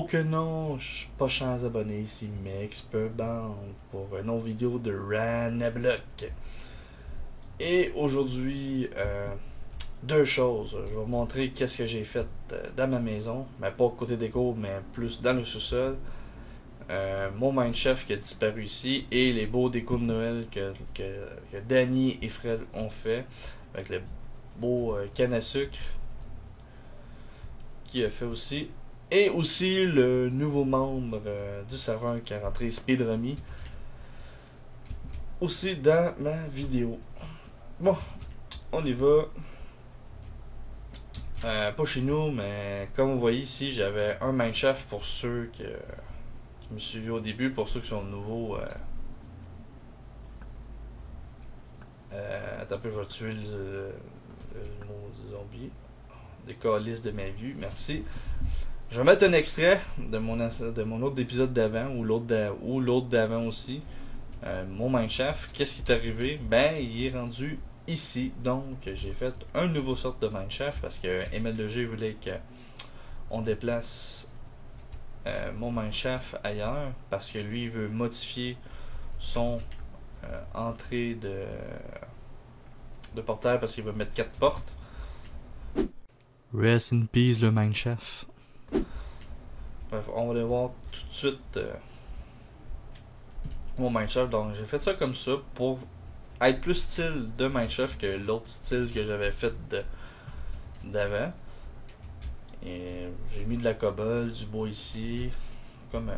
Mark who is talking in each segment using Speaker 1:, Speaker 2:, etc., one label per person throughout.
Speaker 1: que non, je suis pas chance abonné ici, Mexperband pour une autre vidéo de Ranablock. Et aujourd'hui, deux choses. Je vais vous montrer qu'est-ce que j'ai fait dans ma maison, mais pas côté déco, mais plus dans le sous-sol. Mon Mindchef qui a disparu ici et les beaux décos de Noël que Danny et Fred ont fait avec le beau canne à sucre qui a fait aussi. Et aussi le nouveau membre du serveur qui est rentré, Speedrummy, aussi dans ma vidéo. Bon, on y va. Pas chez nous, mais comme vous voyez ici, j'avais un Mindchef pour ceux qui me suivaient au début, pour ceux qui sont nouveaux. Attends un peu, je vais tuer le mot zombie. Des calices de ma vue, merci. Je vais mettre un extrait de mon autre épisode d'avant ou l'autre d'avant aussi. Mon Mindchef, qu'est-ce qui est arrivé? Ben, il est rendu ici. Donc, j'ai fait un nouveau sorte de Mindchef parce que MLG voulait qu'on déplace mon Mindchef ailleurs parce que lui, il veut modifier son entrée de portail parce qu'il veut mettre 4 portes. Rest in peace, le Mindchef. Bref, on va aller voir tout de suite mon Mindchef. Donc, j'ai fait ça comme ça pour être plus style de Mindchef que l'autre style que j'avais fait d'avant. Et j'ai mis de la cobble, du bois ici, comme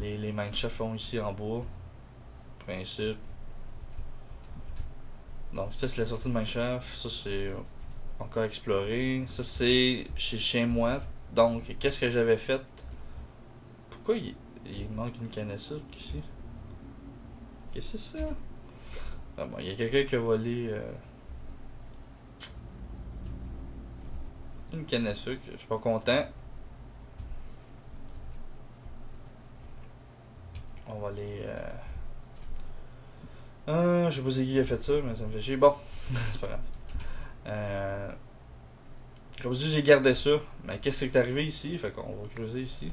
Speaker 1: les Mindchef font ici en bois. Principe. Donc, ça, c'est la sortie de Mindchef. Ça, c'est encore exploré. Ça, c'est chez moi. Donc, qu'est-ce que j'avais fait? Pourquoi il manque une canne à sucre ici? Qu'est-ce que c'est ça? Ah bon, il y a quelqu'un qui a volé une canne à sucre. Je suis pas content. On va aller... je sais pas c'est qui a fait ça, mais ça me fait chier. Bon, c'est pas grave. Comme je dis, j'ai gardé ça. Mais qu'est-ce qui est arrivé ici? Fait qu'on va creuser ici.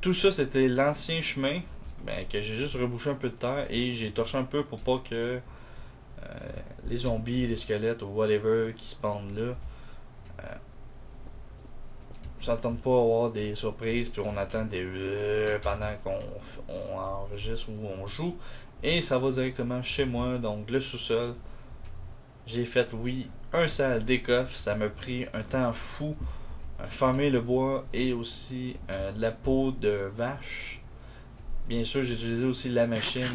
Speaker 1: Tout ça, c'était l'ancien chemin. Ben, que j'ai juste rebouché un peu de terre et j'ai torché un peu pour pas que les zombies, les squelettes ou whatever qui se pendent là s'entendent pas avoir des surprises puis on attend des pendant qu'on enregistre ou on joue et ça va directement chez moi. Donc le sous-sol, j'ai fait un sale décoffre, ça m'a pris un temps fou farmer le bois et aussi de la peau de vache. Bien sûr, j'ai utilisé aussi la machine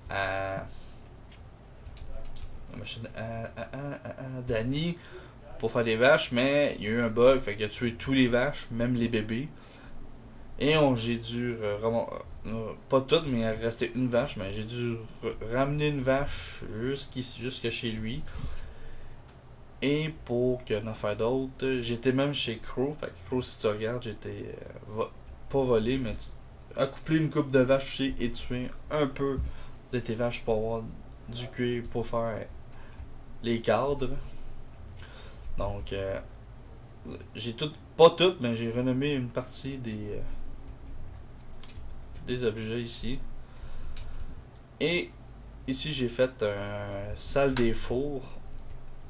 Speaker 1: à Danny pour faire des vaches, mais il y a eu un bug, fait qu'il a tué tous les vaches, même les bébés. Et j'ai dû pas toutes, mais il restait une vache, mais j'ai dû ramener une vache jusque chez lui. Et pour qu'il y en a fait d'autres, j'étais même chez Crow. Fait que Crow, si tu regardes, j'étais pas volé, mais accoupler une coupe de vache aussi et tuer un peu de tes vaches pour avoir du cuir pour faire les cadres. Donc, j'ai pas toutes, mais j'ai renommé une partie des objets ici. Et ici, j'ai fait un salle des fours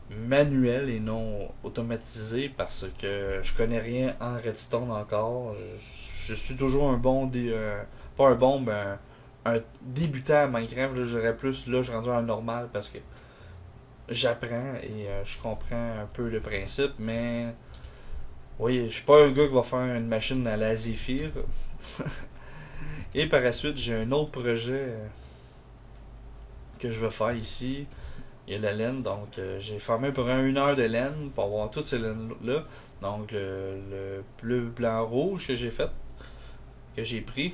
Speaker 1: manuel et non automatisé parce que je connais rien en redstone encore. Je suis toujours pas un bon, ben un débutant à Minecraft. Là, j'aurais plus, là, je suis rendu en normal parce que j'apprends et je comprends un peu le principe, mais oui, je suis pas un gars qui va faire une machine à la Zephyr. Et par la suite, j'ai un autre projet que je vais faire ici. Il y a la laine, donc j'ai farmé pour 1 heure de laine pour avoir toutes ces laines-là. Donc le bleu, blanc, rouge que j'ai fait, que j'ai pris.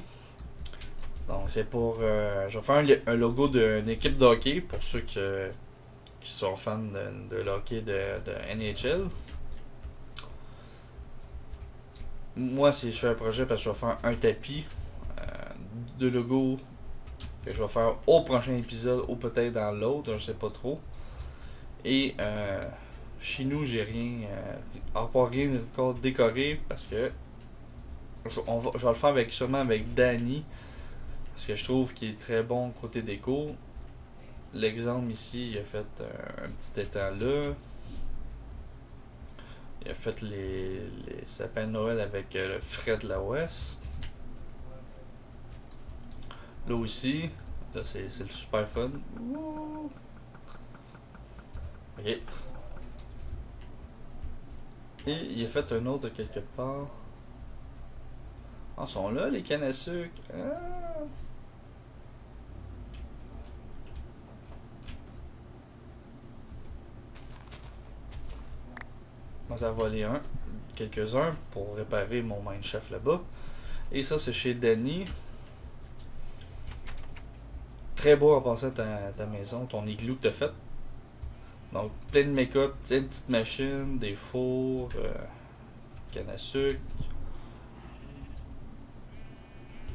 Speaker 1: Donc c'est pour... je vais faire un logo d'une équipe de hockey pour ceux qui sont fans de hockey de NHL. Moi, si je fais un projet, parce que je vais faire un tapis de logo que je vais faire au prochain épisode ou peut-être dans l'autre, je sais pas trop. Et chez nous, j'ai rien, encore rien encore décoré parce que je vais le faire sûrement avec Danny parce que je trouve qu'il est très bon côté déco. L'exemple ici, il a fait un petit étang là. Il a fait les sapins de Noël avec le frais de la Ouest. Là aussi, là c'est le super fun. Ok. Et il a fait un autre quelque part. Ah, ils sont là les cannes à sucre. Ah. Moi, ça va voler quelques-uns pour réparer mon Mineshaft là-bas. Et ça, c'est chez Danny. Très beau en passant ta maison, ton igloo que t'as fait. Donc, plein de make-up, une petite machine, des fours, canne à sucre.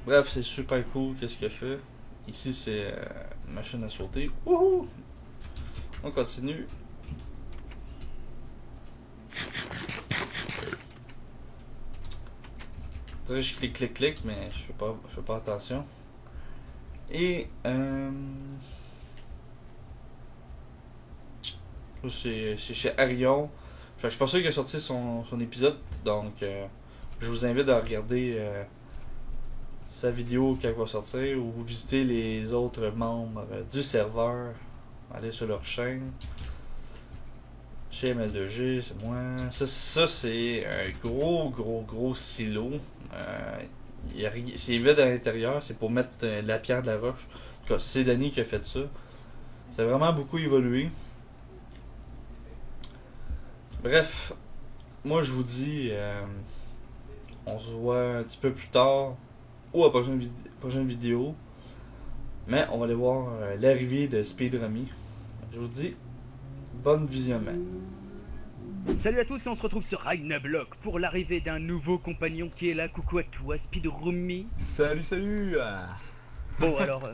Speaker 1: Bref, c'est super cool qu'est-ce qu'il a fait. Ici, c'est une machine à sauter. Wouhou! On continue. Je clique, mais je fais pas attention. Et c'est chez Arion. Je suis pas sûr qu'il a sorti son épisode, donc je vous invite à regarder sa vidéo quand elle va sortir ou visiter les autres membres du serveur. Allez sur leur chaîne. Chez ML2G, c'est moi. Ça c'est un gros silo. C'est vide à l'intérieur, c'est pour mettre la pierre de la roche. En tout cas, c'est Danny qui a fait ça. Ça a vraiment beaucoup évolué. Bref, moi je vous dis, on se voit un petit peu plus tard ou à la prochaine vidéo. Mais on va aller voir l'arrivée de Speed Rummy. Je vous dis, bonne visionnement.
Speaker 2: Salut à tous et on se retrouve sur Ragnablock pour l'arrivée d'un nouveau compagnon qui est là. Coucou à toi, Speed Rummy.
Speaker 3: Salut.
Speaker 2: Bon alors,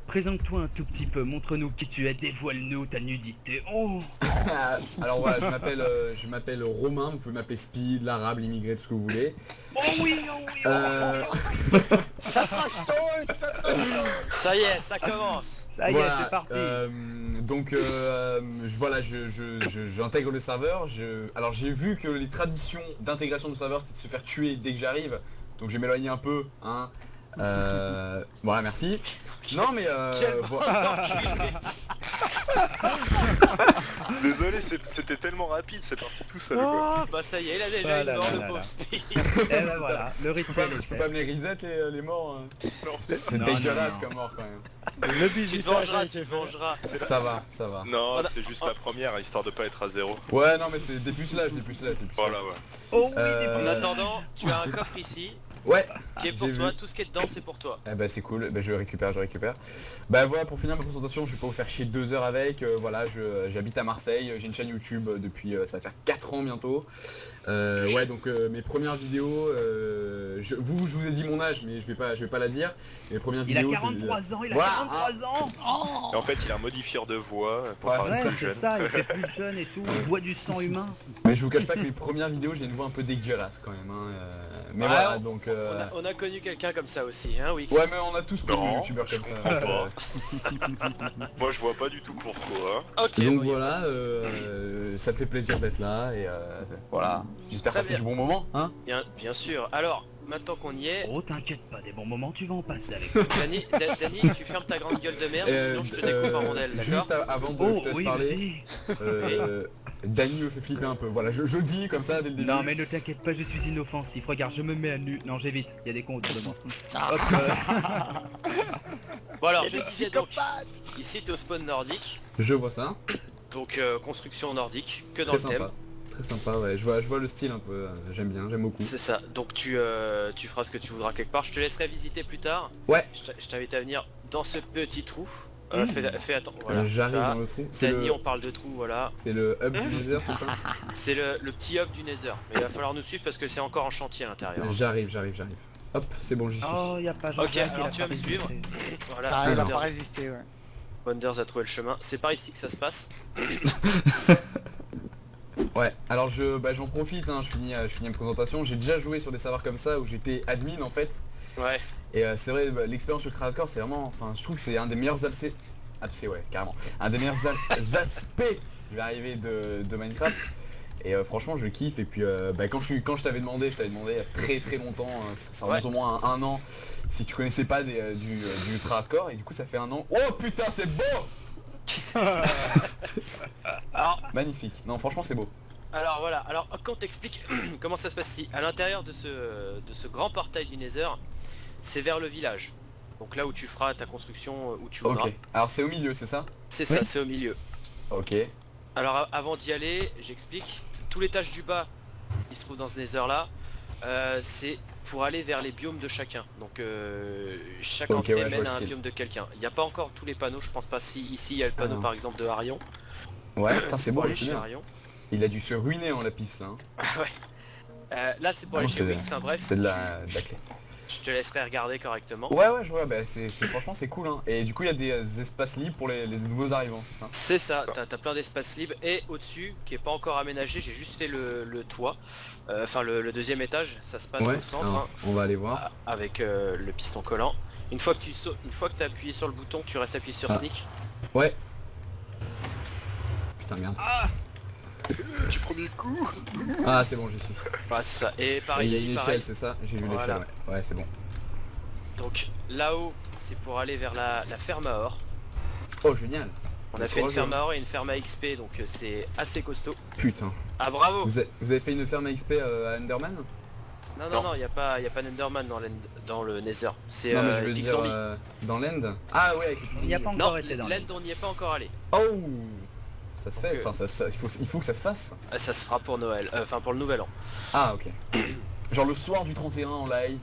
Speaker 2: présente-toi un tout petit peu, montre-nous qui tu es, dévoile-nous ta nudité. Oh.
Speaker 3: Alors voilà, je m'appelle Romain, vous pouvez m'appeler Speed, l'arabe, l'immigré, tout ce que vous voulez.
Speaker 2: Oh oui.
Speaker 4: Ça trash talk.
Speaker 5: Ça y est, ça commence.
Speaker 2: Ça y est,
Speaker 3: Voilà,
Speaker 2: c'est parti.
Speaker 3: Donc j'intègre le serveur. Alors j'ai vu que les traditions d'intégration de serveur c'était de se faire tuer dès que j'arrive. Donc j'ai m'éloigné un peu, hein. Voilà, merci. Non mais voilà.
Speaker 4: Désolé, c'était tellement rapide, c'est parti tout seul quoi.
Speaker 5: Bah ça y est, il a déjà une mort de pauvre Speed.
Speaker 2: Et ben voilà, le
Speaker 3: Je
Speaker 2: rituel est
Speaker 3: peux
Speaker 2: fait.
Speaker 3: pas me les reset les morts. C'est
Speaker 2: Non,
Speaker 3: dégueulasse
Speaker 2: non.
Speaker 3: comme mort quand même.
Speaker 4: Le
Speaker 5: Tu te vengeras, tu te vengeras.
Speaker 3: Ça va.
Speaker 4: Non, c'est juste la première, histoire de pas être à zéro.
Speaker 3: Ouais, non mais c'est des pucelages.
Speaker 4: Voilà, ouais.
Speaker 2: Oh oui,
Speaker 5: En attendant, tu as un coffre ici
Speaker 3: Ouais.
Speaker 5: qui est pour
Speaker 3: J'ai
Speaker 5: toi,
Speaker 3: vu.
Speaker 5: tout ce qui est dedans c'est pour toi.
Speaker 3: Eh bah c'est cool, je récupère. Bah voilà, pour finir ma présentation, je vais pas vous faire chier 2 heures avec, voilà, j'habite à Marseille, j'ai une chaîne YouTube depuis, ça va faire 4 ans bientôt. Ouais, donc mes premières vidéos, je vous ai dit mon âge, mais je vais pas la dire. Mes premières
Speaker 2: il a
Speaker 3: vidéos,
Speaker 2: 43 ans, il a
Speaker 3: Voilà,
Speaker 2: 43 ans. Oh.
Speaker 4: Et en fait, il a un modifieur de voix pour
Speaker 3: Ouais,
Speaker 4: parler
Speaker 2: Ouais,
Speaker 4: plus
Speaker 2: c'est
Speaker 4: jeune.
Speaker 2: ça, il fait plus jeune et tout, il boit du sang humain.
Speaker 3: Mais je vous cache pas que mes premières vidéos, j'ai une voix un peu dégueulasse quand même, hein, mais
Speaker 5: Ah,
Speaker 3: voilà, donc...
Speaker 5: On a connu quelqu'un comme ça aussi, hein, Wix.
Speaker 3: Ouais, mais on a tous connu
Speaker 4: Non,
Speaker 3: des youtubeurs
Speaker 4: je
Speaker 3: comme ça.
Speaker 4: comprends Moi, je vois pas du tout pourquoi.
Speaker 5: Ok,
Speaker 3: Donc
Speaker 5: bon,
Speaker 3: voilà, ça te fait plaisir d'être là et voilà. J'espère
Speaker 5: Très
Speaker 3: passer
Speaker 5: bien.
Speaker 3: du bon moment, hein.
Speaker 5: bien sûr. Alors, maintenant qu'on y est,
Speaker 2: Oh t'inquiète pas, des bons moments tu vas en passer avec moi.
Speaker 5: Danny, tu fermes ta grande gueule de merde, sinon je te découpe en rondelles, d'accord?
Speaker 3: Juste avant de
Speaker 2: Oh
Speaker 3: je te laisse
Speaker 2: oui,
Speaker 3: parler,
Speaker 2: vas-y.
Speaker 3: Danny me fait flipper un peu. Voilà, je le dis comme ça dès le début.
Speaker 2: Non mais ne t'inquiète pas, je suis inoffensif. Regarde, je me mets à nu. Non, j'évite, il y a des cons autour de moi. Hop,
Speaker 5: Bon alors, je disais donc, ici t'es au spawn nordique,
Speaker 3: Je vois ça.
Speaker 5: donc construction nordique, que dans
Speaker 3: Très
Speaker 5: le thème.
Speaker 3: sympa. Très sympa, ouais. Je vois le style un peu. J'aime beaucoup.
Speaker 5: C'est ça, donc tu feras ce que tu voudras quelque part, je te laisserai visiter plus tard.
Speaker 3: Ouais.
Speaker 5: Je t'invite à venir dans ce petit trou.
Speaker 2: Mmh.
Speaker 5: Fais attention, voilà.
Speaker 3: J'arrive
Speaker 5: Ça.
Speaker 3: dans le trou. C'est
Speaker 5: Danny,
Speaker 3: le,
Speaker 5: on parle de trou, voilà.
Speaker 3: c'est le hub du Nether, c'est ça?
Speaker 5: C'est le petit hub du Nether, mais il va falloir nous suivre parce que c'est encore en chantier à l'intérieur.
Speaker 3: J'arrive. Hop, c'est bon, j'y suis.
Speaker 2: oh, y a pas
Speaker 5: Ok,
Speaker 2: Jean-Jacques,
Speaker 5: alors
Speaker 2: il a
Speaker 5: tu vas
Speaker 2: pas
Speaker 5: me suivre.
Speaker 2: résisté.
Speaker 5: Voilà,
Speaker 6: Ah, il a
Speaker 5: Wonders-
Speaker 6: pas résisté, ouais.
Speaker 5: Wonders a trouvé le chemin. C'est par ici que ça se passe.
Speaker 3: Ouais, alors j'en profite, hein, je finis ma présentation. J'ai déjà joué sur des serveurs comme ça où j'étais admin en fait.
Speaker 5: Ouais.
Speaker 3: Et c'est vrai, l'expérience ultra hardcore, c'est vraiment, enfin, je trouve que c'est un des meilleurs ouais, carrément, un des meilleurs aspects qui va arriver de Minecraft. Et franchement, je kiffe. Et puis, quand je t'avais demandé, il y a très très longtemps, ça remonte au moins à un an, si tu connaissais pas du ultra hardcore. Et du coup, ça fait un an. Oh putain, c'est beau.
Speaker 5: Alors,
Speaker 3: Magnifique. Non, franchement, c'est beau.
Speaker 5: alors voilà, alors quand on t'explique comment ça se passe ici, à l'intérieur de ce grand portail du Nether, c'est vers le village. Donc là où tu feras ta construction, où tu voudras.
Speaker 3: Ok. Alors c'est au milieu, c'est ça?
Speaker 5: C'est ça, c'est au milieu.
Speaker 3: Ok.
Speaker 5: Alors avant d'y aller, j'explique. Tout l'étage du bas, il se trouve dans ce Nether là. C'est pour aller vers les biomes de chacun. Donc chaque
Speaker 3: Ok,
Speaker 5: entrée
Speaker 3: ouais, je vois
Speaker 5: mène
Speaker 3: le
Speaker 5: à un
Speaker 3: style.
Speaker 5: biome de quelqu'un. Il n'y a pas encore tous les panneaux, je pense pas. Si ici il y a le panneau
Speaker 3: non.
Speaker 5: par exemple de Arion.
Speaker 3: Ouais, putain, c'est
Speaker 5: pour
Speaker 3: beau,
Speaker 5: aller
Speaker 3: c'est
Speaker 5: chez
Speaker 3: bien.
Speaker 5: Arion.
Speaker 3: Il a dû se ruiner en lapis là. Hein.
Speaker 5: Là c'est pour
Speaker 3: Ah
Speaker 5: aller
Speaker 3: non,
Speaker 5: chez Wix, enfin bref.
Speaker 3: C'est de la clé.
Speaker 5: Je te laisserai regarder correctement.
Speaker 3: Ouais, ouais, je vois, franchement c'est cool hein. Et du coup il y a des espaces libres pour les nouveaux arrivants, c'est ça?
Speaker 5: C'est ça, t'as plein d'espaces libres et au-dessus, qui est pas encore aménagé, j'ai juste fait le toit, enfin le deuxième étage, ça se passe
Speaker 3: Ouais,
Speaker 5: au centre,
Speaker 3: alors,
Speaker 5: hein,
Speaker 3: on va aller voir.
Speaker 5: avec le piston collant. Une fois que tu as appuyé sur le bouton, tu restes appuyé sur
Speaker 3: Ah.
Speaker 5: sneak.
Speaker 3: Ouais. Putain merde.
Speaker 4: Du premier coup.
Speaker 3: Ah c'est bon, j'y suis.
Speaker 5: Voilà, c'est ça. Et par
Speaker 3: Il y a
Speaker 5: ici,
Speaker 3: une
Speaker 5: pareil.
Speaker 3: échelle, c'est ça? J'ai vu
Speaker 5: Voilà.
Speaker 3: l'échelle, ouais. Ouais, c'est bon.
Speaker 5: Donc là-haut, c'est pour aller vers la ferme à or.
Speaker 3: Oh génial.
Speaker 5: On a fait une ferme à or et une ferme à XP, donc c'est assez costaud.
Speaker 3: Putain.
Speaker 5: Ah bravo.
Speaker 3: Vous avez fait une ferme à XP à Enderman?
Speaker 5: Non, il y a pas Enderman dans le Nether. C'est
Speaker 3: Non mais je veux
Speaker 5: Big
Speaker 3: dire
Speaker 5: Zombie.
Speaker 3: dans l'end. Ah ouais, avec les
Speaker 2: Il n'y a pas
Speaker 5: Non,
Speaker 2: encore été dans
Speaker 5: l'end on n'y est pas encore allé.
Speaker 3: Oh. Ça se fait,
Speaker 5: Donc,
Speaker 3: enfin il faut que ça se fasse.
Speaker 5: Ça se fera pour Noël, enfin pour le nouvel an.
Speaker 3: Ah ok. Genre le soir du 31 en live.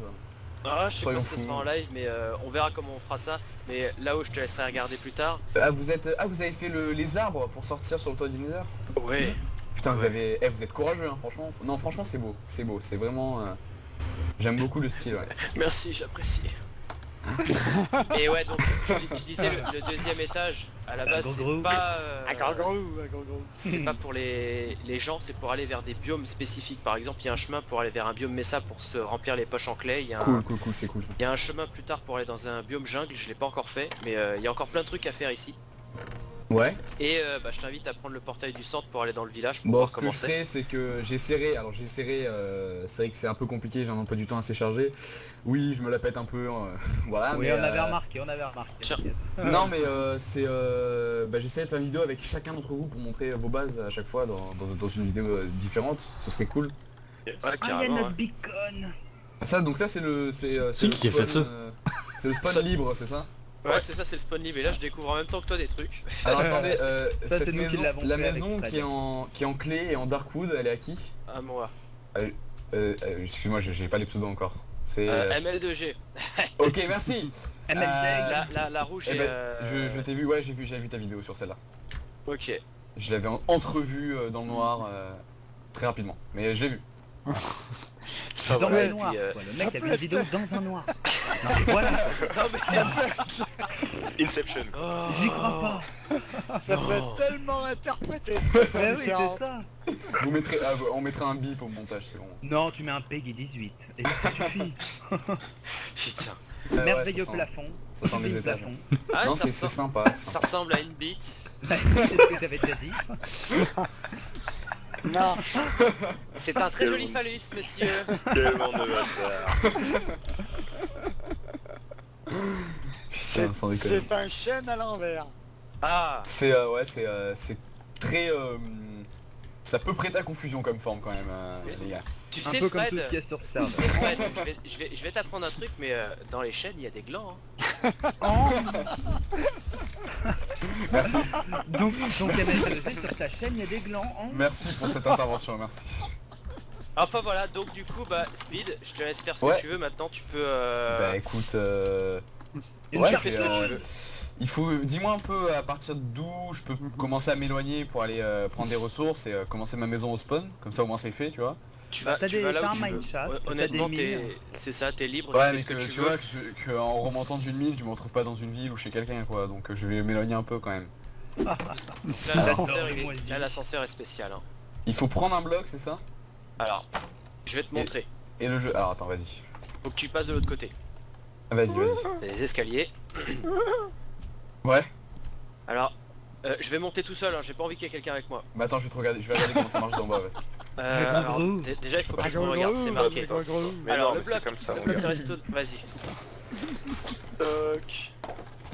Speaker 5: Ah, je sais pas
Speaker 3: Soyons
Speaker 5: si ce
Speaker 3: fous.
Speaker 5: sera en live, mais on verra comment on fera ça. Mais là-haut, je te laisserai regarder plus tard.
Speaker 3: Ah vous avez fait les arbres pour sortir sur le toit du Nether?
Speaker 5: Ouais.
Speaker 3: Putain vous
Speaker 5: Ouais.
Speaker 3: vous êtes courageux hein, franchement. Non franchement c'est beau, c'est vraiment j'aime beaucoup le style ouais.
Speaker 5: Merci, j'apprécie. Et ouais, donc je disais le deuxième étage, à la base,
Speaker 2: gros.
Speaker 5: c'est pas, c'est
Speaker 3: Hmm.
Speaker 5: pas pour les gens, c'est pour aller vers des biomes spécifiques. Par exemple, il y a un chemin pour aller vers un biome Mesa pour se remplir les poches en clay. Il y a un,
Speaker 3: Cool, c'est cool ça.
Speaker 5: il y a un chemin plus tard pour aller dans un biome jungle, je l'ai pas encore fait, mais il y a encore plein de trucs à faire ici.
Speaker 3: Ouais.
Speaker 5: Et je t'invite à prendre le portail du centre pour aller dans le village pour
Speaker 3: Bon
Speaker 5: voir
Speaker 3: ce que
Speaker 5: comment
Speaker 3: je
Speaker 5: c'est.
Speaker 3: ferai c'est que j'essaierai, c'est vrai que c'est un peu compliqué, j'ai un emploi du temps assez chargé. Oui je me la pète un peu, voilà.
Speaker 2: Oui,
Speaker 3: mais,
Speaker 2: on avait remarqué, on avait remarqué.
Speaker 5: Tiens.
Speaker 3: Non mais j'essaie de faire une vidéo avec chacun d'entre vous pour montrer vos bases à chaque fois dans une vidéo différente, ce serait cool.
Speaker 5: Ouais,
Speaker 2: Ah, il y a
Speaker 5: carrément,
Speaker 2: notre
Speaker 5: ouais.
Speaker 2: beacon.
Speaker 3: Ça donc ça c'est le
Speaker 1: C'est qui a fait ça
Speaker 3: c'est le spawn libre c'est ça?
Speaker 5: Ouais, c'est ça, c'est le spawn libre. Et là, je découvre en même temps que toi des trucs.
Speaker 3: Alors attendez,
Speaker 2: Ça,
Speaker 3: cette
Speaker 2: c'est nous qui
Speaker 3: maison,
Speaker 2: l'avons
Speaker 3: la
Speaker 2: fait avec
Speaker 3: maison
Speaker 2: Fred.
Speaker 3: qui est en clé et en darkwood, elle est à qui?
Speaker 5: À moi.
Speaker 3: Excuse-moi j'ai pas les pseudos encore. C'est
Speaker 5: ML2G.
Speaker 3: ok merci.
Speaker 2: MLC.
Speaker 5: La rouge
Speaker 3: Eh
Speaker 5: est...
Speaker 3: ben, je t'ai vu, ouais j'avais vu ta vidéo sur celle-là.
Speaker 5: Ok.
Speaker 3: Je l'avais entrevue dans le noir très rapidement, mais je l'ai vu.
Speaker 5: Ça
Speaker 2: Dans
Speaker 5: va,
Speaker 2: le
Speaker 5: et
Speaker 2: noir.
Speaker 5: puis,
Speaker 2: quoi. Le mec a vu une vidéo dans un noir. Non, mais voilà.
Speaker 5: Non mais c'est...
Speaker 4: Inception.
Speaker 5: Oh.
Speaker 2: J'y crois
Speaker 6: Ça peut être tellement interprété.
Speaker 2: pas. Mais oui, c'est ça.
Speaker 3: Vous mettrez, on mettra un bip au montage, c'est bon.
Speaker 2: Non, tu mets un Peggy 18. Et ça suffit.
Speaker 5: Putain.
Speaker 3: Ouais,
Speaker 2: Merveilleux
Speaker 3: ça sent-
Speaker 2: plafond.
Speaker 3: Ça sent les
Speaker 2: Sublime
Speaker 3: étages.
Speaker 2: plafond.
Speaker 5: Ah,
Speaker 3: Non
Speaker 5: ça,
Speaker 3: c'est
Speaker 5: ressemble,
Speaker 3: sympa. c'est
Speaker 5: ça
Speaker 3: sympa.
Speaker 5: ressemble à une bite.
Speaker 2: C'est ce que j'avais déjà dit.
Speaker 6: Non,
Speaker 5: C'est un très joli phallus, messieurs.
Speaker 4: Quel monde de bâtard.
Speaker 3: Putain, sans déconner.
Speaker 6: c'est un chêne à l'envers.
Speaker 5: Ah.
Speaker 3: C'est c'est très ça peut prêter à confusion comme forme quand même les gars.
Speaker 5: Tu
Speaker 2: Un
Speaker 5: sais,
Speaker 2: peu comme
Speaker 5: Fred,
Speaker 2: tout ce qu'il y a sur ça.
Speaker 5: tu sais, Fred, je vais t'apprendre un truc, mais dans les chaînes, il y a des glands. Hein.
Speaker 3: Merci.
Speaker 2: Donc MLC, sur ta chaîne, il y a des glands. Hein.
Speaker 3: Merci pour cette intervention, merci.
Speaker 5: Enfin voilà, donc du coup, Speed, je te laisse faire ce
Speaker 3: Ouais.
Speaker 5: que tu veux. Maintenant, tu peux...
Speaker 3: Bah écoute
Speaker 2: Une
Speaker 3: ouais,
Speaker 5: fais ce que tu veux.
Speaker 3: il faut dis-moi un peu à partir d'où je peux commencer à m'éloigner pour aller prendre des ressources et commencer ma maison au spawn, comme ça au moins c'est fait, tu vois.
Speaker 5: Tu vas,
Speaker 2: T'as
Speaker 5: tu vas là
Speaker 2: t'as
Speaker 5: où
Speaker 2: un
Speaker 5: tu veux.
Speaker 2: mineshaft, t'as
Speaker 5: Honnêtement,
Speaker 2: des
Speaker 5: t'es...
Speaker 2: mines.
Speaker 5: c'est ça, t'es libre,
Speaker 3: Ouais
Speaker 5: tu
Speaker 3: mais
Speaker 5: fais ce
Speaker 3: que
Speaker 5: que tu
Speaker 3: tu
Speaker 5: veux.
Speaker 3: vois que en remontant d'une mine, je me retrouve pas dans une ville ou chez quelqu'un quoi, donc je vais m'éloigner un peu quand même.
Speaker 5: Là,
Speaker 2: D'accord,
Speaker 5: l'ascenseur,
Speaker 2: moi aussi.
Speaker 5: là, l'ascenseur est spécial. Hein.
Speaker 3: Il faut prendre un bloc, c'est ça?
Speaker 5: Alors, je vais te montrer.
Speaker 3: Et le jeu... Alors attends, vas-y.
Speaker 5: Faut que tu passes de l'autre côté.
Speaker 3: Vas-y, vas-y.
Speaker 5: T'as les escaliers.
Speaker 3: Ouais.
Speaker 5: Alors, je vais monter tout seul, hein, j'ai pas envie qu'il y ait quelqu'un avec moi.
Speaker 3: Mais attends, je vais regarder comment ça marche d'en bas, ouais.
Speaker 5: Alors, déjà il faut que je me regarde, c'est marqué.
Speaker 4: Mais
Speaker 5: Alors
Speaker 4: non,
Speaker 5: le
Speaker 4: mais
Speaker 5: bloc,
Speaker 4: c'est comme ça,
Speaker 5: le
Speaker 4: mon
Speaker 5: bloc de
Speaker 4: gars.
Speaker 5: redstone, vas-y.
Speaker 4: Toc.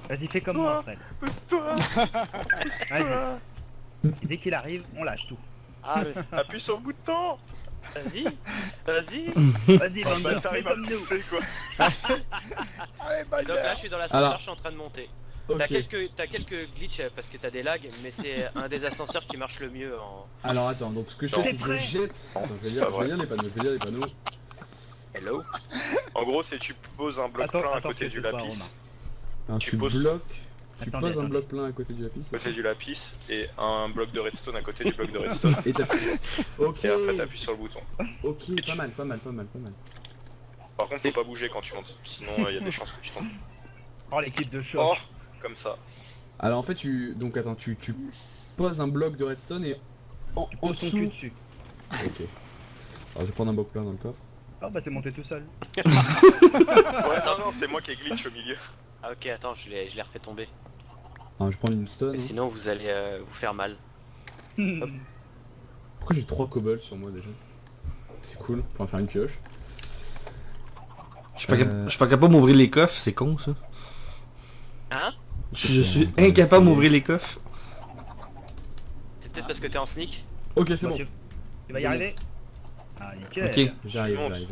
Speaker 2: Vas-y, fais comme moi, Fred.
Speaker 4: Pousse-toi.
Speaker 2: Vas-y. Dès qu'il arrive, on lâche tout.
Speaker 4: Allez, appuie sur le bouton.
Speaker 5: Vas-y, vas-y.
Speaker 2: Vas-y,
Speaker 4: Bah,
Speaker 2: Bender, fais
Speaker 4: t'arrives à
Speaker 2: comme nous.
Speaker 4: pousser, quoi.
Speaker 6: Allez,
Speaker 5: Et donc là je suis dans l'ascenseur,
Speaker 3: Alors.
Speaker 5: je suis en train de monter.
Speaker 3: Ok.
Speaker 5: T'as quelques glitches parce que t'as des lags, mais c'est un des ascenseurs qui marche le mieux en...
Speaker 7: Alors attends, donc ce que je
Speaker 4: Non.
Speaker 7: fais, c'est que je
Speaker 2: T'es
Speaker 7: jette. Attends, je vais
Speaker 4: c'est pas
Speaker 7: lire, je vais lire les panneaux, je vais lire les panneaux.
Speaker 5: Hello.
Speaker 4: En gros, c'est tu poses un bloc plein à côté
Speaker 2: que
Speaker 4: du
Speaker 2: ce soit
Speaker 4: lapis.
Speaker 2: Romain.
Speaker 7: Hein,
Speaker 4: Tu
Speaker 7: tu
Speaker 4: poses-
Speaker 7: bloques, tu
Speaker 2: Attendez,
Speaker 7: poses un
Speaker 2: attendez.
Speaker 7: bloc plein à côté du lapis.
Speaker 4: À côté du lapis et un bloc de redstone à côté du bloc de redstone.
Speaker 7: Et t'appuies. Ok,
Speaker 4: Et après t'appuies sur le bouton.
Speaker 7: ok, pas mal, pas mal, pas mal, pas mal.
Speaker 4: Par contre, faut pas bouger quand tu montes, sinon il y a des chances que tu tombes.
Speaker 2: Oh, l'équipe de choc.
Speaker 4: Oh, comme ça.
Speaker 7: Alors en fait, donc attends, tu poses un bloc de redstone et en
Speaker 2: Pose ton cul
Speaker 7: dessous...
Speaker 2: dessus.
Speaker 7: Ok. Alors je vais prendre un bloc plein dans le coffre.
Speaker 2: Oh bah c'est monté tout seul.
Speaker 4: Ouais, non, non, c'est moi qui ai glitch au milieu.
Speaker 5: Ah ok, attends, je l'ai refait tomber.
Speaker 7: Alors, je vais prendre une stone.
Speaker 5: Et
Speaker 7: hein.
Speaker 5: sinon vous allez vous faire mal.
Speaker 7: Pourquoi j'ai 3 cobbles sur moi déjà? C'est cool, on va faire une pioche.
Speaker 1: Je suis pas capable d'ouvrir les coffres, c'est con ça.
Speaker 5: Hein?
Speaker 1: Je suis incapable d'ouvrir les coffres.
Speaker 5: C'est peut-être parce que t'es en sneak?
Speaker 7: Ok, c'est bon.
Speaker 2: Tu vas y arriver? Ah, nickel.
Speaker 1: Ok.
Speaker 7: J'arrive,
Speaker 4: Monte.
Speaker 7: j'arrive.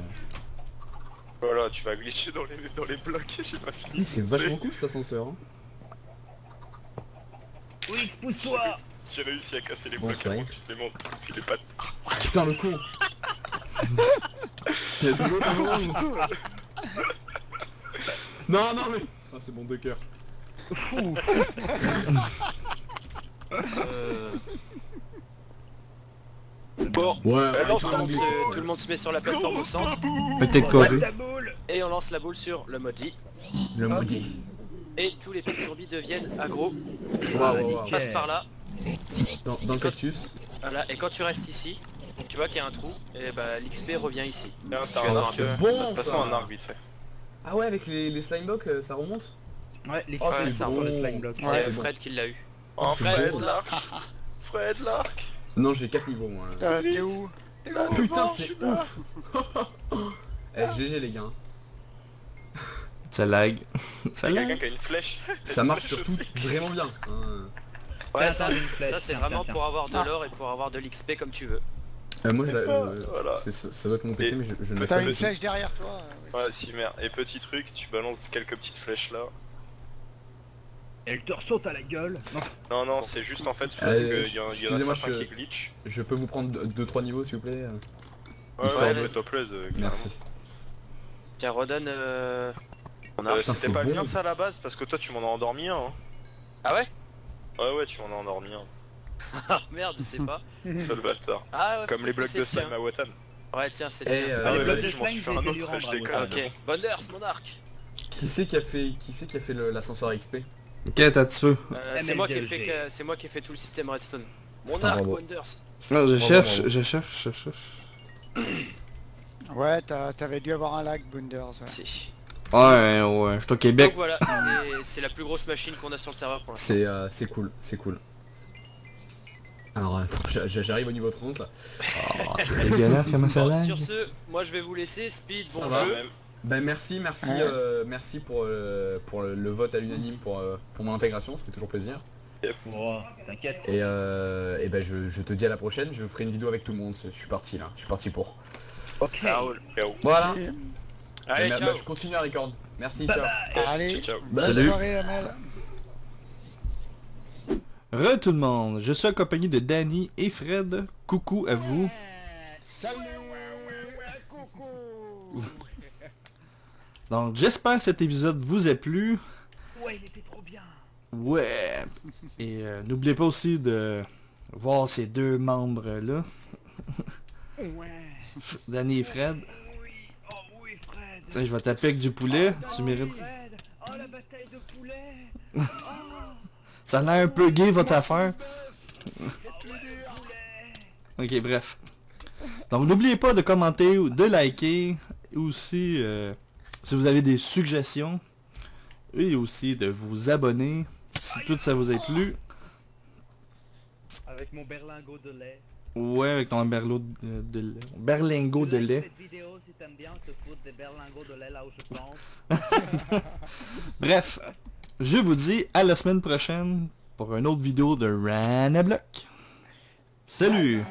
Speaker 4: Voilà, tu vas glitcher dans les blocs, j'ai pas fini.
Speaker 7: C'est vachement cool cet ascenseur. Hein.
Speaker 2: Oui, pousse-toi.
Speaker 4: J'ai réussi à casser les
Speaker 7: Bon,
Speaker 4: blocs
Speaker 7: c'est
Speaker 4: avant
Speaker 7: vrai.
Speaker 4: que tu te les montes, puis les pattes.
Speaker 7: Putain le con. Il y a de l'eau devant. Non, non mais... Ah c'est bon, de cœur.
Speaker 5: Bon,
Speaker 7: Ouais,
Speaker 4: non,
Speaker 5: tout
Speaker 4: c'est
Speaker 5: le monde se met sur la plateforme au centre
Speaker 1: Peut-être
Speaker 2: What
Speaker 1: coré.
Speaker 2: la boule.
Speaker 5: et on lance la boule sur le maudit.
Speaker 7: le maudit.
Speaker 5: Et tous les petits zombies deviennent aggro.
Speaker 7: Waouh, waouh.
Speaker 5: Passe par là.
Speaker 7: Dans le cactus.
Speaker 5: Voilà, et quand tu restes ici, tu vois qu'il y a un trou, et bah l'XP revient ici.
Speaker 4: Tiens,
Speaker 5: Tu
Speaker 4: t'as
Speaker 5: vas
Speaker 4: un
Speaker 5: dans
Speaker 4: arc.
Speaker 5: un peu.
Speaker 7: Bon
Speaker 4: De toute façon, un arc vite fait.
Speaker 7: Ah ouais, avec les slime blocks, ça remonte.
Speaker 2: Ouais, l'équipe
Speaker 7: Oh,
Speaker 5: Ouais,
Speaker 7: c'est
Speaker 5: ça
Speaker 7: bon.
Speaker 2: pour le slime block.
Speaker 5: C'est
Speaker 7: Ouais, c'est bon.
Speaker 5: Fred qui l'a eu.
Speaker 4: Oh,
Speaker 7: c'est
Speaker 4: Fred
Speaker 7: bon.
Speaker 4: l'arc. Fred l'arc.
Speaker 7: Non, j'ai 4 niveaux moi.
Speaker 6: T'es où?
Speaker 7: Putain, c'est ouf. Eh, GG les gars.
Speaker 1: Ça lag. Ça
Speaker 4: C'est quelqu'un
Speaker 1: lag.
Speaker 4: qui a une flèche.
Speaker 7: Ça marche
Speaker 4: Flèche
Speaker 7: surtout
Speaker 4: aussi.
Speaker 7: vraiment bien. Hein.
Speaker 5: Ouais,
Speaker 2: Tiens,
Speaker 5: ça,
Speaker 2: tiens, une flèche,
Speaker 5: ça c'est
Speaker 2: tiens,
Speaker 5: vraiment
Speaker 2: tiens,
Speaker 5: pour avoir de l'or et pour avoir de l'XP comme tu veux.
Speaker 7: Moi,
Speaker 4: Voilà.
Speaker 7: ça doit être mon PC,
Speaker 4: Et
Speaker 7: mais je ne l'ai
Speaker 6: T'as
Speaker 7: pas
Speaker 6: une
Speaker 7: vu.
Speaker 6: flèche derrière toi. Ouais.
Speaker 4: Ouais, si merde. Et petit truc, tu balances quelques petites flèches là.
Speaker 2: Elle te ressaute à la gueule. Non.
Speaker 4: Non, non, c'est juste en fait parce qu'il y en a
Speaker 7: excusez-moi,
Speaker 4: certains qui glitch.
Speaker 7: Je peux vous prendre 2-3 niveaux s'il vous plaît?
Speaker 4: Ouais,
Speaker 7: Histoire
Speaker 4: ouais,
Speaker 7: de-
Speaker 4: fais-toi plaisir.
Speaker 7: Merci.
Speaker 5: Tiens, redonne mon arc.
Speaker 7: Putain,
Speaker 4: C'était
Speaker 7: c'est
Speaker 4: pas
Speaker 7: bon.
Speaker 4: bien ça à la base parce que toi tu m'en as endormi un. Hein.
Speaker 5: Ah ouais?
Speaker 4: Ouais, ouais, tu m'en as endormi un.
Speaker 5: Ah merde, je sais pas.
Speaker 4: Sale bâtard.
Speaker 5: Ah ouais,
Speaker 4: Comme les blocs
Speaker 5: c'est
Speaker 4: de
Speaker 5: le tien.
Speaker 4: slime à Watan.
Speaker 5: Ouais, tiens, c'est
Speaker 7: Eh,
Speaker 5: le tien.
Speaker 4: Ah
Speaker 2: les
Speaker 4: ouais,
Speaker 2: blocs
Speaker 4: vas-y,
Speaker 2: de
Speaker 4: je m'en suis
Speaker 2: slime,
Speaker 4: fait un
Speaker 2: j'ai été
Speaker 4: autre,
Speaker 2: lui
Speaker 4: je
Speaker 2: rendre,
Speaker 4: déconne.
Speaker 2: à
Speaker 5: Ok, Bonders, mon arc.
Speaker 7: Qui c'est qui a fait l'ascenseur XP?
Speaker 1: Ok, attends un petit peu.
Speaker 5: C'est moi qui ai
Speaker 2: ML2G.
Speaker 5: fait c'est moi qui ai fait tout le système redstone. Mon
Speaker 7: Ah,
Speaker 5: arc,
Speaker 7: bravo.
Speaker 5: Bonders.
Speaker 1: Non, je
Speaker 7: Bravo,
Speaker 1: cherche,
Speaker 7: bravo.
Speaker 1: je cherche, je cherche.
Speaker 6: Ouais, t'avais dû avoir un lag, Bunders. Ouais.
Speaker 5: Si.
Speaker 1: Ouais, ouais, je suis au
Speaker 5: Donc
Speaker 1: Québec.
Speaker 5: voilà, c'est la plus grosse machine qu'on a sur le serveur pour l'instant.
Speaker 7: C'est cool, c'est cool. Alors attends, j'arrive au niveau 30 là.
Speaker 1: Oh, c'est dégueulasse comment ça
Speaker 5: Bon,
Speaker 1: lag.
Speaker 5: sur ce, moi je vais vous laisser. Speed, bon
Speaker 7: Ça va.
Speaker 5: jeu.
Speaker 7: Bah merci pour le vote à l'unanime pour mon intégration, ça fait toujours plaisir.
Speaker 2: Oh, t'inquiète.
Speaker 7: Et bah je te dis à la prochaine, je ferai une vidéo avec tout le monde, je suis parti là, je suis parti pour.
Speaker 2: Ok.
Speaker 5: Ça roule.
Speaker 4: Ciao.
Speaker 7: Voilà.
Speaker 6: Et-
Speaker 5: Allez,
Speaker 7: Bah,
Speaker 5: ciao.
Speaker 7: je continue à record. Merci,
Speaker 2: Bye
Speaker 7: ciao.
Speaker 2: bye.
Speaker 6: Allez,
Speaker 4: Ciao, ciao.
Speaker 6: bonne
Speaker 1: Salut.
Speaker 6: soirée, Amel.
Speaker 1: Re tout le monde, je suis accompagné de Danny et Fred. Coucou à vous.
Speaker 6: Salut.
Speaker 1: Donc j'espère que cet épisode vous a plu.
Speaker 2: Ouais, il était trop bien.
Speaker 1: Ouais. Et n'oubliez pas aussi de voir ces deux membres là,
Speaker 2: Ouais.
Speaker 1: Danny et Fred.
Speaker 2: Oui. Oh oui, Fred.
Speaker 1: Tiens, je vais taper avec du poulet, tu mérites.
Speaker 2: Fred. Oh, la bataille de poulet.
Speaker 1: Ça a l'air un peu gay votre affaire.
Speaker 2: Poulet.
Speaker 1: Ok, bref. Donc n'oubliez pas de commenter ou de liker. Aussi, si vous avez des suggestions. Et aussi de vous abonner. Si tout ça vous a plu.
Speaker 2: Avec mon berlingot de lait.
Speaker 1: Ouais, avec ton berlingot de lait.
Speaker 2: Cette vidéo, si t'aimes bien te foutre des berlingots de lait là où je pense.
Speaker 1: Bref, je vous dis à la semaine prochaine pour une autre vidéo de Ranablock. Salut!